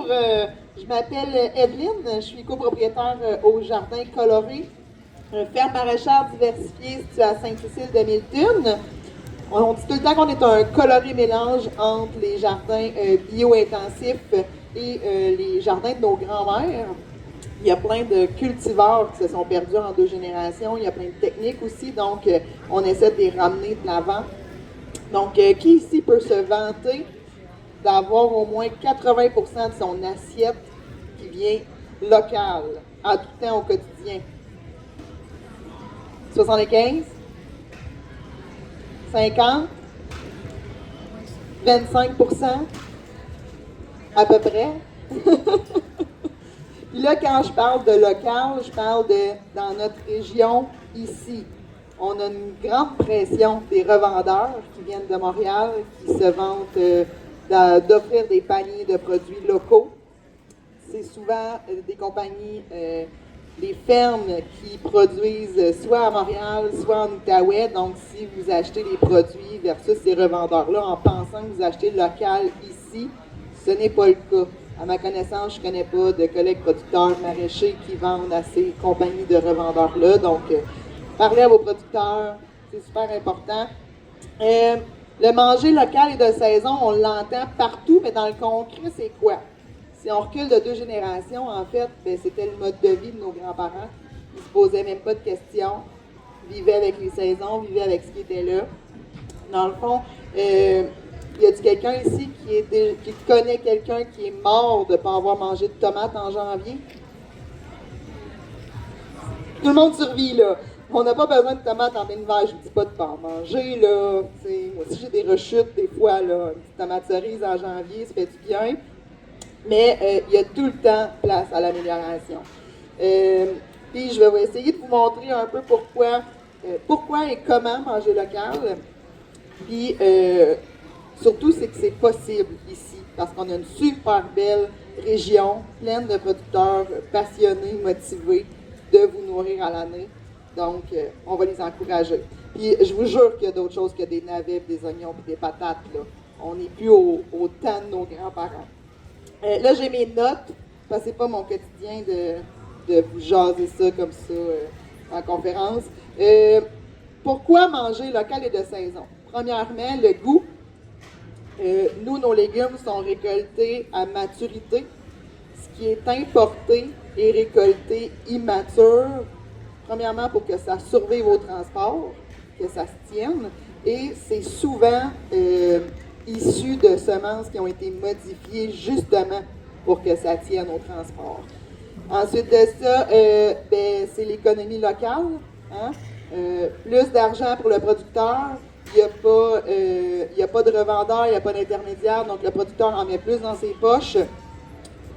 je m'appelle Evelyne, je suis copropriétaire au Jardin Coloré, ferme maraîchère diversifiée située à Sainte-Cécile de Milton. On dit tout le temps qu'on est un coloré mélange entre les jardins bio-intensifs et les jardins de nos grands-mères. Il y a plein de cultivars qui se sont perdus en 2 générations, il y a plein de techniques aussi, donc on essaie de les ramener de l'avant. Donc, qui ici peut se vanter d'avoir au moins 80% de son assiette qui vient locale, à tout temps au quotidien? 75? 50? 25%? À peu près? Puis là, quand je parle de local, je parle de dans notre région, ici. On a une grande pression des revendeurs qui viennent de Montréal, qui se vantent d'offrir des paniers de produits locaux. C'est souvent des compagnies, des fermes qui produisent soit à Montréal, soit en Outaouais. Donc, si vous achetez les produits versus ces revendeurs-là en pensant que vous achetez local ici, ce n'est pas le cas. À ma connaissance, je ne connais pas de collègues producteurs maraîchers qui vendent à ces compagnies de revendeurs-là. Donc, parlez à vos producteurs, c'est super important. Le manger local et de saison, on l'entend partout, mais dans le concret, c'est quoi? Si on recule de 2 générations, en fait, c'était le mode de vie de nos grands-parents. Ils ne se posaient même pas de questions, vivaient avec les saisons, vivaient avec ce qui était là. Dans le fond, y a-t-il quelqu'un ici qui connaît quelqu'un qui est mort de ne pas avoir mangé de tomates en janvier? Tout le monde survit, là. On n'a pas besoin de tomates en hiver, je ne dis pas de pas en manger, là. T'sais, moi aussi, j'ai des rechutes, des fois, là. Une petite tomate cerise en janvier, ça fait du bien. Mais il y a tout le temps place à l'amélioration. Puis, je vais essayer de vous montrer un peu pourquoi et comment manger local. Puis, surtout, c'est que c'est possible ici, parce qu'on a une super belle région, pleine de producteurs passionnés, motivés de vous nourrir à l'année. Donc, on va les encourager. Puis, je vous jure qu'il y a d'autres choses que des navets, des oignons et des patates. Là. On n'est plus au temps de nos grands-parents. Là, j'ai mes notes, parce que c'est pas mon quotidien de vous jaser ça comme ça en conférence. Pourquoi manger local et de saison? Premièrement, le goût. Nous, nos légumes sont récoltés à maturité. Ce qui est importé est récolté immature. Premièrement, pour que ça survive au transport, que ça se tienne. Et c'est souvent issu de semences qui ont été modifiées justement pour que ça tienne au transport. Ensuite de ça, c'est l'économie locale. Hein? Plus d'argent pour le producteur. Il n'y a pas de revendeur, il n'y a pas d'intermédiaire, donc le producteur en met plus dans ses poches.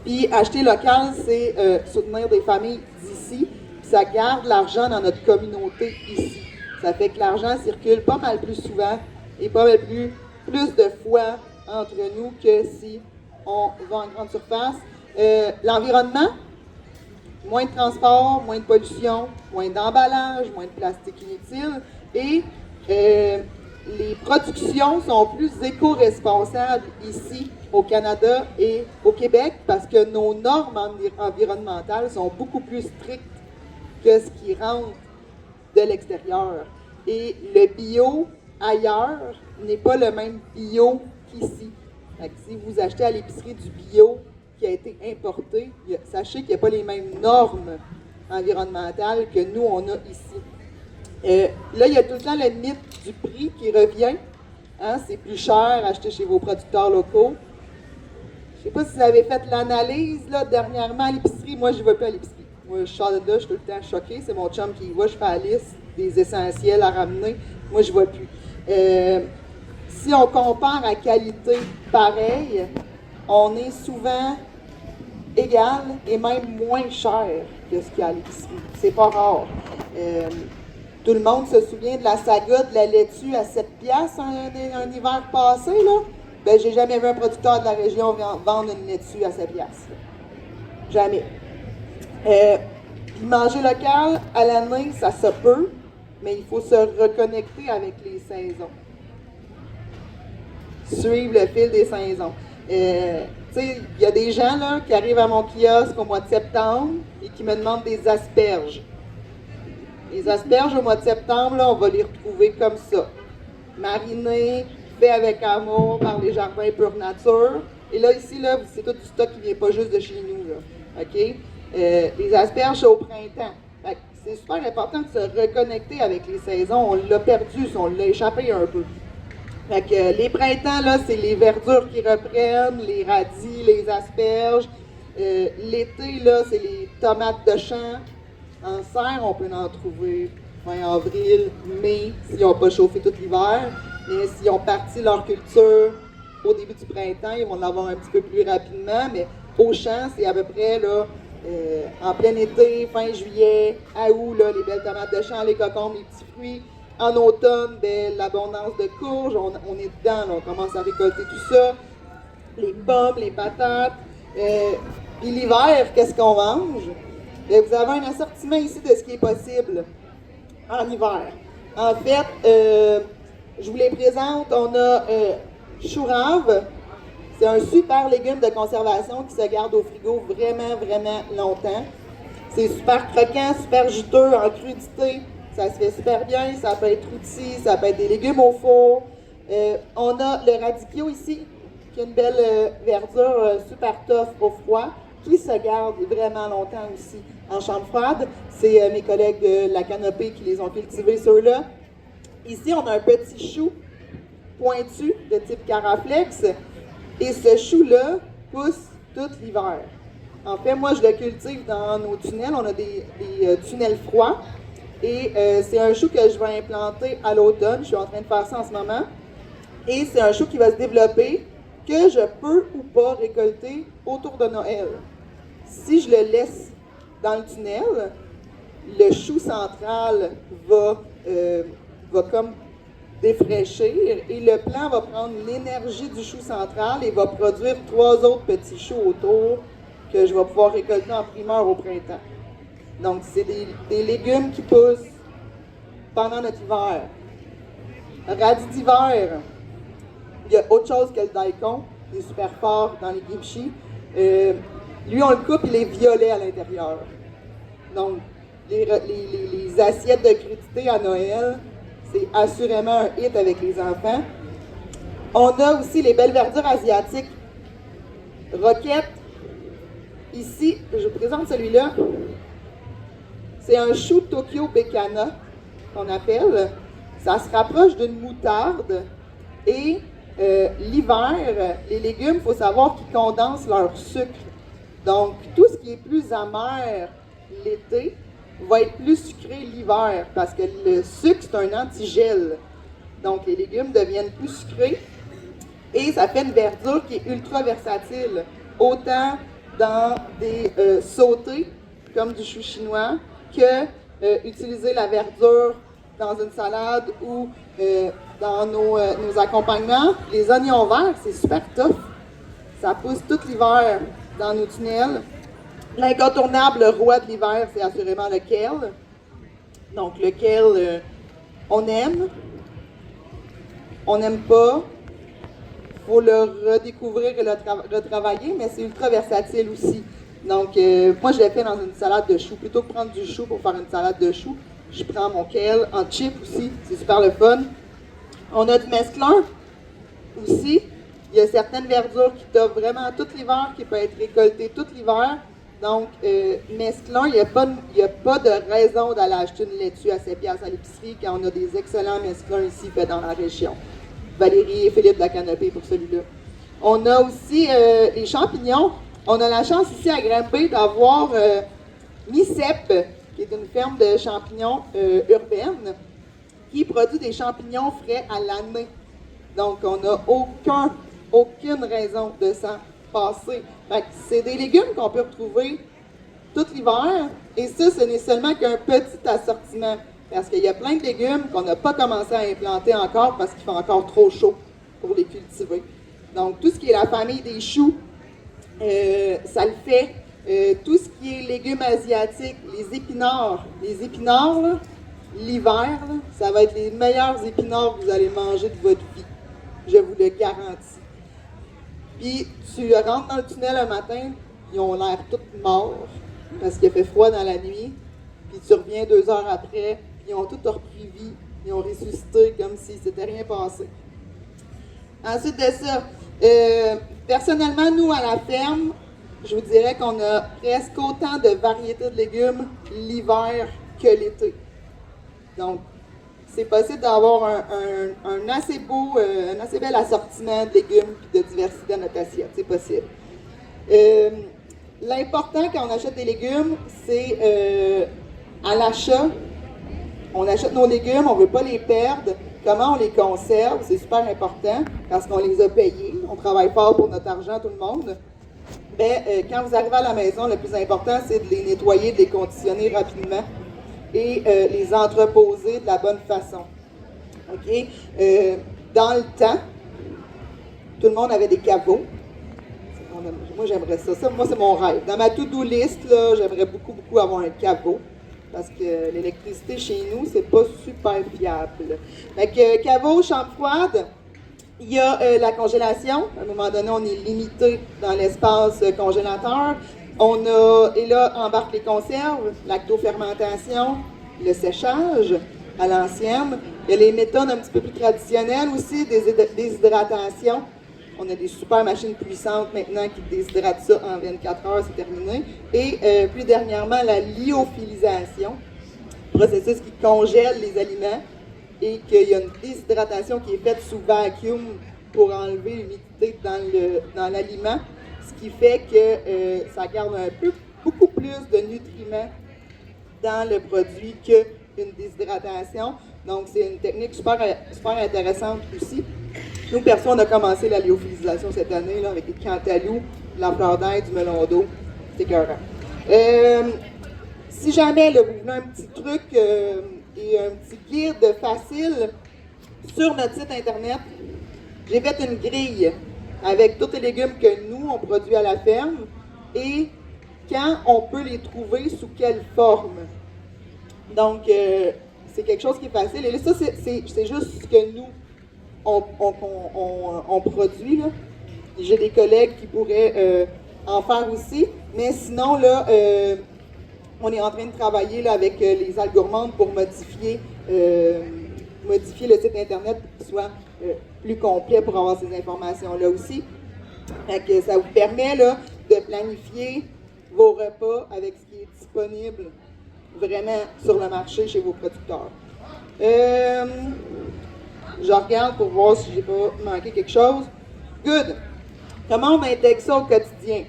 Puis acheter local, c'est soutenir des familles d'ici. Ça garde l'argent dans notre communauté ici. Ça fait que l'argent circule pas mal plus souvent et pas mal plus de fois entre nous que si on va en grande surface. L'environnement, moins de transport, moins de pollution, moins d'emballage, moins de plastique inutile et les productions sont plus éco-responsables ici au Canada et au Québec parce que nos normes environnementales sont beaucoup plus strictes que ce qui rentre de l'extérieur. Et le bio ailleurs n'est pas le même bio qu'ici. Si vous achetez à l'épicerie du bio qui a été importé, sachez qu'il n'y a pas les mêmes normes environnementales que nous, on a ici. Là, il y a tout le temps le mythe du prix qui revient. Hein, c'est plus cher acheter chez vos producteurs locaux. Je ne sais pas si vous avez fait l'analyse là, dernièrement à l'épicerie. Moi, je ne vais plus à l'épicerie. Moi, je sors de là, je suis tout le temps choquée. C'est mon chum qui y va, je fais la liste des essentiels à ramener. Moi, je ne vais plus. Si on compare à qualité pareille, on est souvent égal et même moins cher que ce qu'il y a à l'épicerie. C'est pas rare. Tout le monde se souvient de la saga de la laitue à 7 piastres un hiver passé, là? Ben, j'ai jamais vu un producteur de la région vendre une laitue à 7 piastres. Jamais. Puis manger local, à l'année, ça se peut, mais il faut se reconnecter avec les saisons. Suivre le fil des saisons. Tu sais, il y a des gens là, qui arrivent à mon kiosque au mois de septembre et qui me demandent des asperges. Les asperges au mois de septembre, là, on va les retrouver comme ça. Marinées, fait avec amour par les jardins Pure Nature. Et là, ici, là, c'est tout du stock qui vient pas juste de chez nous, là. OK? Les asperges, c'est au printemps. C'est super important de se reconnecter avec les saisons. On l'a perdu, on l'a échappé un peu. Fait que les printemps, là, c'est les verdures qui reprennent, les radis, les asperges. L'été, là, c'est les tomates de champ. En serre, on peut en trouver fin avril, mai, s'ils n'ont pas chauffé tout l'hiver. Mais s'ils ont parti leur culture au début du printemps, ils vont l'avoir un petit peu plus rapidement. Mais au champ, c'est à peu près là, en plein été, fin juillet, à août, là, les belles tomates de champ, les cocombes, les petits fruits. En automne, ben, l'abondance de courges, on est dedans, là, on commence à récolter tout ça. Les pommes, les patates. Puis l'hiver, qu'est-ce qu'on mange? Bien, vous avez un assortiment ici de ce qui est possible en hiver. En fait, je vous les présente. On a chou rave. C'est un super légume de conservation qui se garde au frigo vraiment, vraiment longtemps. C'est super croquant, super juteux, en crudité. Ça se fait super bien. Ça peut être rôti, ça peut être des légumes au four. On a le radicchio ici, qui a une belle verdure super tough au froid, qui se garde vraiment longtemps aussi en chambre froide. C'est mes collègues de la canopée qui les ont cultivés, ceux-là. Ici, on a un petit chou pointu de type caraflex. Et ce chou-là pousse tout l'hiver. En fait, moi, je le cultive dans nos tunnels. On a des tunnels froids. Et c'est un chou que je vais implanter à l'automne. Je suis en train de faire ça en ce moment. Et c'est un chou qui va se développer que je peux ou pas récolter autour de Noël. Si je le laisse dans le tunnel, le chou central va comme défraîchir et le plant va prendre l'énergie du chou central et va produire 3 autres petits choux autour que je vais pouvoir récolter en primeur au printemps. Donc, c'est des légumes qui poussent pendant notre hiver. Radis d'hiver, il y a autre chose que le daikon, il est super fort dans les kimchi. Lui, on le coupe, il est violet à l'intérieur. Donc, les assiettes de crudité à Noël, c'est assurément un hit avec les enfants. On a aussi les belles verdures asiatiques. Roquette. Ici, je vous présente celui-là. C'est un chou Tokyo Bekana, qu'on appelle. Ça se rapproche d'une moutarde. Et l'hiver, les légumes, il faut savoir qu'ils condensent leur sucre. Donc, tout ce qui est plus amer l'été va être plus sucré l'hiver parce que le sucre, c'est un antigel. Donc, les légumes deviennent plus sucrés et ça fait une verdure qui est ultra versatile. Autant dans des sautés, comme du chou chinois, que utiliser la verdure dans une salade ou dans nos accompagnements. Les oignons verts, c'est super tough. Ça pousse tout l'hiver dans nos tunnels. L'incontournable roi de l'hiver, c'est assurément le kale. Donc, le kale, on aime. On n'aime pas. Il faut le redécouvrir et le retravailler, mais c'est ultra versatile aussi. Donc, moi, je l'ai fait dans une salade de choux. Plutôt que prendre du chou pour faire une salade de choux, je prends mon kale en chip aussi. C'est super le fun. On a du mesclun aussi. Il y a certaines verdures qui t'offrent vraiment tout l'hiver, qui peuvent être récoltées tout l'hiver. Donc, mesclun, il n'y a pas de raison d'aller acheter une laitue à 7$ à l'épicerie quand on a des excellents mesclun ici faits dans la région. Valérie et Philippe de la Canopée pour celui-là. On a aussi les champignons. On a la chance ici à Granby d'avoir MICEP, qui est une ferme de champignons urbaine, qui produit des champignons frais à l'année. Donc, on n'a aucune raison de s'en passer. C'est des légumes qu'on peut retrouver tout l'hiver, et ça, ce n'est seulement qu'un petit assortiment, parce qu'il y a plein de légumes qu'on n'a pas commencé à implanter encore parce qu'il fait encore trop chaud pour les cultiver. Donc, tout ce qui est la famille des choux, ça le fait. Tout ce qui est légumes asiatiques, les épinards. Les épinards, là, l'hiver, là, ça va être les meilleurs épinards que vous allez manger de votre vie. Je vous le garantis. Puis tu rentres dans le tunnel un matin, ils ont l'air tous morts parce qu'il a fait froid dans la nuit. Puis tu reviens 2 heures après, puis ils ont tous repris vie, ils ont ressuscité comme si s'était rien passé. Ensuite de ça, personnellement, nous, à la ferme, je vous dirais qu'on a presque autant de variétés de légumes l'hiver que l'été. Donc, c'est possible d'avoir un assez beau, un assez bel assortiment de légumes et de diversité dans notre assiette. C'est possible. L'important quand on achète des légumes, c'est à l'achat, on achète nos légumes, on ne veut pas les perdre. Comment on les conserve, c'est super important parce qu'on les a payés. On travaille fort pour notre argent, tout le monde. Mais quand vous arrivez à la maison, le plus important, c'est de les nettoyer, de les conditionner rapidement et les entreposer de la bonne façon. OK? Dans le temps, tout le monde avait des caveaux. Moi, j'aimerais ça. Moi, c'est mon rêve. Dans ma to-do list, là, j'aimerais beaucoup, beaucoup avoir un caveau. Parce que l'électricité chez nous, c'est pas super fiable. Fait que caveau, chambre froide, il y a la congélation. À un moment donné, on est limité dans l'espace congélateur. Et là, embarque les conserves, lactofermentation, le séchage à l'ancienne. Il y a les méthodes un petit peu plus traditionnelles aussi, des déshydratation. On a des super machines puissantes maintenant qui déshydratent ça en 24 heures, c'est terminé. Et plus dernièrement, la lyophilisation, processus qui congèle les aliments et qu'il y a une déshydratation qui est faite sous vacuum pour enlever l'humidité dans l'aliment, ce qui fait que ça garde beaucoup plus de nutriments dans le produit qu'une déshydratation. Donc, c'est une technique super intéressante aussi. Nous, perso, on a commencé la lyophilisation cette année là, avec des cantaloups, de la fleur d'ail, du melon d'eau. C'est écœurant. Si jamais là, vous voulez un petit truc et un petit guide facile sur notre site internet, j'ai fait une grille avec tous les légumes que nous, on produit à la ferme et quand on peut les trouver, sous quelle forme. Donc, c'est quelque chose qui est facile. Et là, ça, c'est juste ce que nous, on produit. Là. J'ai des collègues qui pourraient en faire aussi. Mais sinon, là, on est en train de travailler là, avec les Algourmandes pour modifier le site Internet pour qu'il soit plus complet pour avoir ces informations-là aussi. Fait que ça vous permet là, de planifier vos repas avec ce qui est disponible vraiment sur le marché chez vos producteurs. Je regarde pour voir si j'ai pas manqué quelque chose. Good! Comment on intègre ça au quotidien?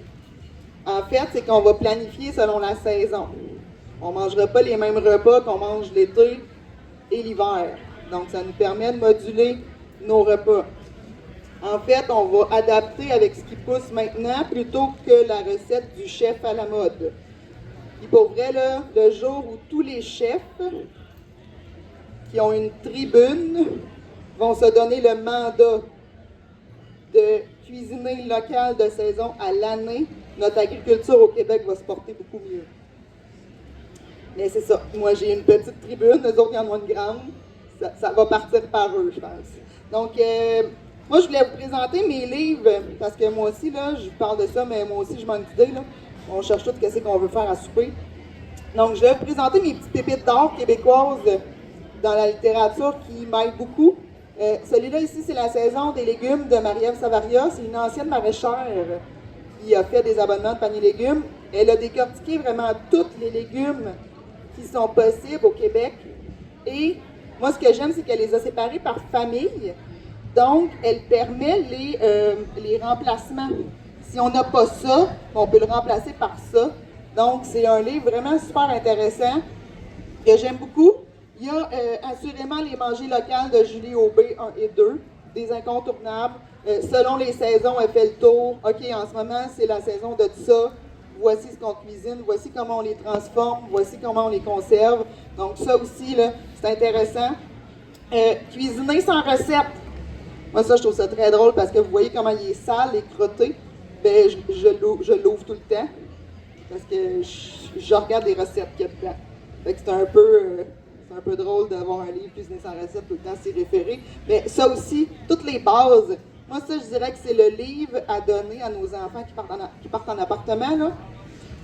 En fait, c'est qu'on va planifier selon la saison. On ne mangera pas les mêmes repas qu'on mange l'été et l'hiver. Donc, ça nous permet de moduler nos repas. En fait, on va adapter avec ce qui pousse maintenant plutôt que la recette du chef à la mode. Puis pour vrai, là, le jour où tous les chefs qui ont une tribune vont se donner le mandat de cuisiner local de saison à l'année, notre agriculture au Québec va se porter beaucoup mieux. Mais c'est ça. Moi, j'ai une petite tribune, eux autres, ils en ont une grande. Ça va partir par eux, je pense. Donc, moi, je voulais vous présenter mes livres, parce que moi aussi, là, je parle de ça, mais moi aussi, je manque d'idées, là. On cherche tout ce qu'on veut faire à souper. Donc, je vais vous présenter mes petites pépites d'or québécoises dans la littérature qui m'aident beaucoup. Celui-là, ici, c'est la saison des légumes de Marie-Ève Savaria. C'est une ancienne maraîchère qui a fait des abonnements de panier légumes. Elle a décortiqué vraiment tous les légumes qui sont possibles au Québec. Et moi, ce que j'aime, c'est qu'elle les a séparés par famille. Donc, elle permet les remplacements. Si on n'a pas ça, on peut le remplacer par ça. Donc, c'est un livre vraiment super intéressant que j'aime beaucoup. Il y a assurément les manger locales de Julie Aubé 1 et 2, des incontournables. Selon les saisons, elle fait le tour. OK, en ce moment, c'est la saison de ça. Voici ce qu'on cuisine, voici comment on les transforme, voici comment on les conserve. Donc ça aussi, là, c'est intéressant. Cuisiner sans recette. Moi, ça, je trouve ça très drôle parce que vous voyez comment il est sale et crotté. Ben, je l'ouvre tout le temps parce que je regarde les recettes qu'il y a dedans. Fait que c'est un peu drôle d'avoir un livre cuisiner sans recette tout le temps, s'y référer. Mais ça aussi, toutes les bases Moi, ça, je dirais que c'est le livre à donner à nos enfants qui partent en appartement, là.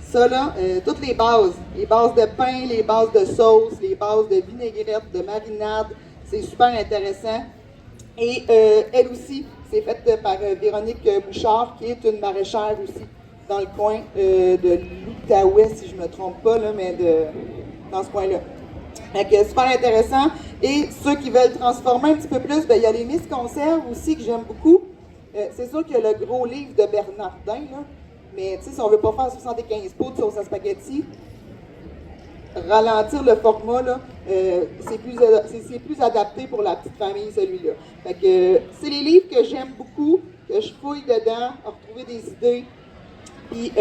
Ça, là, toutes les bases de pain, les bases de sauce, les bases de vinaigrette, de marinade, c'est super intéressant. Et elle aussi, c'est faite par Véronique Bouchard, qui est une maraîchère aussi, dans le coin de l'Outaouais, si je ne me trompe pas, là, mais dans ce coin-là. Donc, super intéressant. Et ceux qui veulent transformer un petit peu plus, il y a les Miss Conserve aussi, que j'aime beaucoup. C'est sûr qu'il y a le gros livre de Bernardin, là. Mais si on ne veut pas faire 75 pots de sauce à spaghetti, ralentir le format, là, c'est plus adapté pour la petite famille, celui-là. Fait que c'est les livres que j'aime beaucoup, que je fouille dedans, à retrouver des idées, puis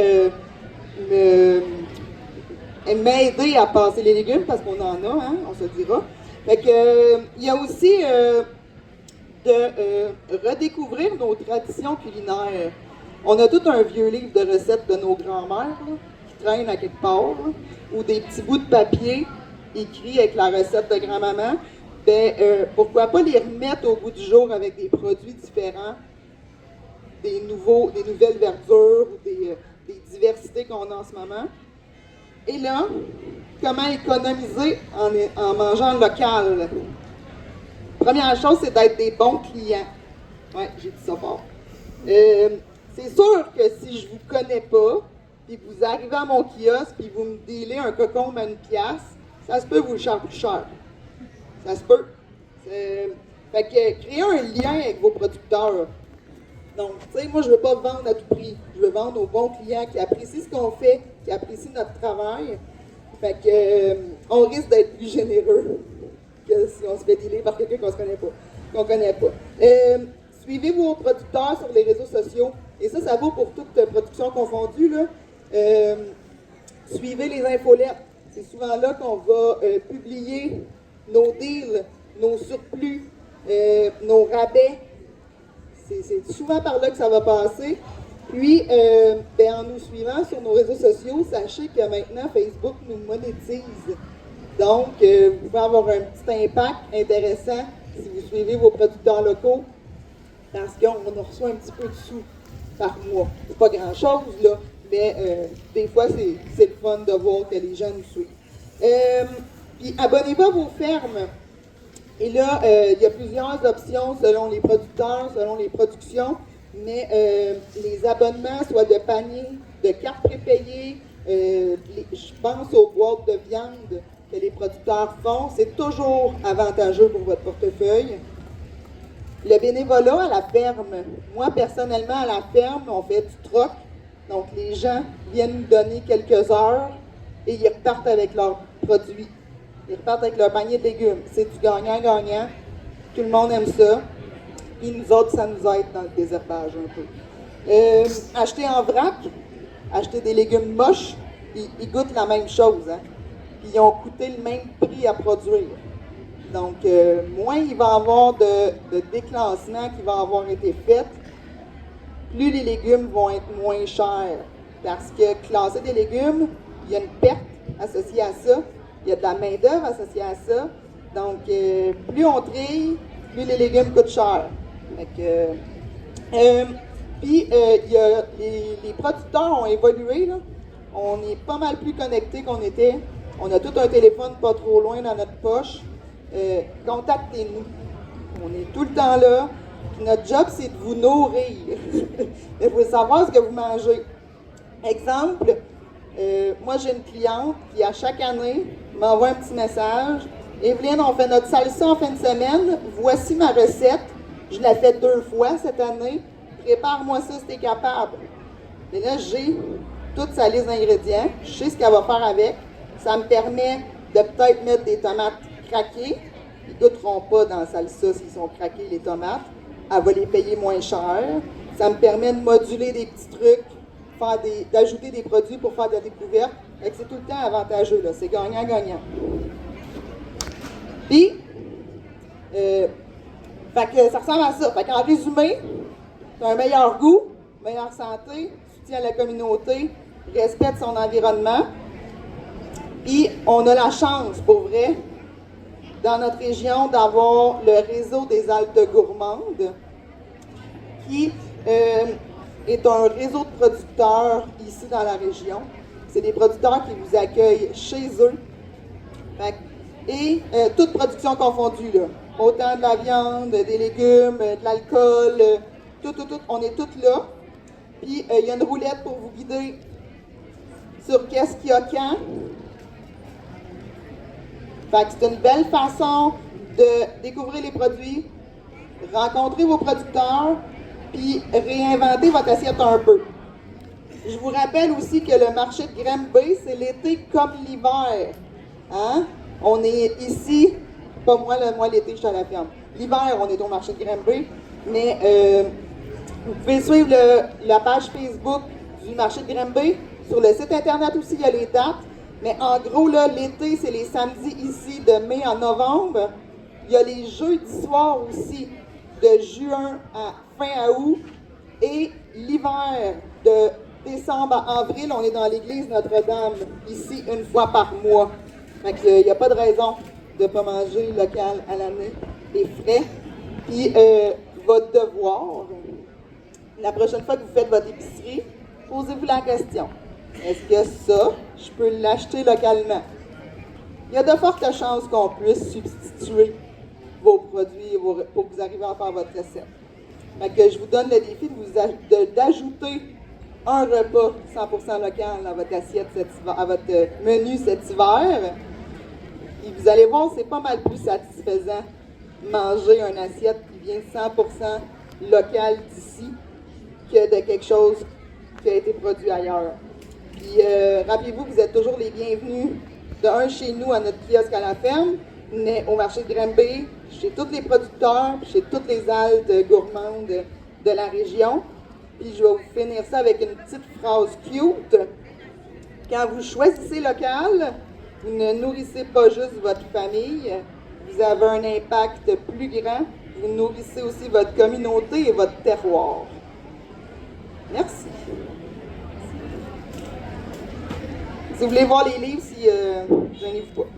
m'aider à passer les légumes, parce qu'on en a, hein, on se dira. Fait que il y a aussi de redécouvrir nos traditions culinaires. On a tout un vieux livre de recettes de nos grands-mères qui traînent à quelque part, là, ou des petits bouts de papier écrits avec la recette de grand-maman. Pourquoi pas les remettre au bout du jour avec des produits différents, des nouvelles verdures ou des diversités qu'on a en ce moment. Et là, comment économiser en mangeant local? Première chose, c'est d'être des bons clients. Ouais, j'ai dit ça fort. C'est sûr que si je ne vous connais pas, puis vous arrivez à mon kiosque, puis vous me dealez un cocombe à 1$, ça se peut vous le faire plus cher. Ça se peut. Fait que créez un lien avec vos producteurs. Donc, tu sais, moi, je ne veux pas vendre à tout prix. Je veux vendre aux bons clients qui apprécient ce qu'on fait, qui apprécient notre travail. Fait que, on risque d'être plus généreux que si on se fait dealer par quelqu'un qu'on connaît pas. Suivez vos producteurs sur les réseaux sociaux. Et ça vaut pour toute production confondue, là. Suivez les infolettes. C'est souvent là qu'on va publier nos deals, nos surplus, nos rabais. C'est souvent par là que ça va passer. Puis, en nous suivant sur nos réseaux sociaux, sachez que maintenant, Facebook nous monétise. Donc, vous pouvez avoir un petit impact intéressant si vous suivez vos producteurs locaux, parce qu'on en reçoit un petit peu de sous par mois. C'est pas grand-chose, là, mais des fois, c'est le fun de voir que les gens nous suivent. Puis, abonnez-vous à vos fermes. Et là, il y a plusieurs options selon les producteurs, selon les productions, mais les abonnements, soit de paniers, de cartes prépayées, je pense aux boîtes de viande que les producteurs font, c'est toujours avantageux pour votre portefeuille. Le bénévolat à la ferme. Moi, personnellement, à la ferme, on fait du troc. Donc, les gens viennent nous donner quelques heures et ils repartent avec leurs produits. Ils repartent avec leur panier de légumes. C'est du gagnant-gagnant. Tout le monde aime ça. Et nous autres, ça nous aide dans le désherbage un peu. Acheter en vrac, acheter des légumes moches, ils goûtent la même chose. Hein? Puis ils ont coûté le même prix à produire. Donc, moins il va y avoir de déclassement qui va avoir été fait, plus les légumes vont être moins chers. Parce que classer des légumes, il y a une perte associée à ça. Il y a de la main-d'œuvre associée à ça. Donc, plus on trille, plus les légumes coûtent cher. Puis, les producteurs ont évolué. Là. On est pas mal plus connectés qu'on était. On a tout un téléphone pas trop loin dans notre poche. Contactez-nous. On est tout le temps là. Puis notre job, c'est de vous nourrir. Il faut savoir ce que vous mangez. Exemple, moi, j'ai une cliente qui, à chaque année, m'envoie un petit message. Evelyne, on fait notre salsa en fin de semaine. Voici ma recette. Je l'ai faite 2 fois cette année. Prépare-moi ça si tu es capable. Et là, j'ai toute sa liste d'ingrédients. Je sais ce qu'elle va faire avec. Ça me permet de peut-être mettre des tomates craquées. Ils ne goûteront pas dans la salsa s'ils sont craqués, les tomates. Elle va les payer moins cher. Ça me permet de moduler des petits trucs, d'ajouter des produits pour faire de la découverte. C'est tout le temps avantageux, là. C'est gagnant-gagnant. Puis, ça ressemble à ça. En résumé, tu as un meilleur goût, meilleure santé, soutien à la communauté, respect de son environnement. Puis, on a la chance, pour vrai, dans notre région, d'avoir le réseau des Alpes gourmandes. qui est un réseau de producteurs ici dans la région. C'est des producteurs qui vous accueillent chez eux. Et toute production confondue, là. Autant de la viande, des légumes, de l'alcool, tout, on est tous là. Puis il y a une roulette pour vous guider sur qu'est-ce qu'il y a quand. Fait que c'est une belle façon de découvrir les produits, rencontrer vos producteurs, puis réinventer votre assiette un peu. Je vous rappelle aussi que le marché de Granby, c'est l'été comme l'hiver. Hein? On est ici, pas moi, moi l'été, je suis à la ferme. L'hiver, on est au marché de Granby, mais vous pouvez suivre la page Facebook du marché de Granby. Sur le site internet aussi, il y a les dates. Mais en gros, là, l'été, c'est les samedis ici de mai en novembre. Il y a les jeudis soirs aussi, de juin à fin août. Et l'hiver, de décembre à avril, on est dans l'église Notre-Dame, ici, une fois par mois. Fait qu'il n'y a pas de raison de ne pas manger local à l'année et frais. Puis, votre devoir, la prochaine fois que vous faites votre épicerie, posez-vous la question. Est-ce que ça, je peux l'acheter localement? Il y a de fortes chances qu'on puisse substituer vos produits pour que vous arriviez à faire votre recette. Fait que je vous donne le défi d'ajouter un repas 100% local à votre assiette à votre menu cet hiver. Et vous allez voir, c'est pas mal plus satisfaisant manger une assiette qui vient 100% local d'ici que de quelque chose qui a été produit ailleurs. Puis rappelez-vous, vous êtes toujours les bienvenus chez nous à notre kiosque à la ferme, mais au marché de Granby, chez tous les producteurs, chez toutes les haltes gourmandes de la région. Puis je vais vous finir ça avec une petite phrase cute. Quand vous choisissez local, vous ne nourrissez pas juste votre famille, vous avez un impact plus grand, vous nourrissez aussi votre communauté et votre terroir. Merci. Si vous voulez voir les livres, gênez-vous pas.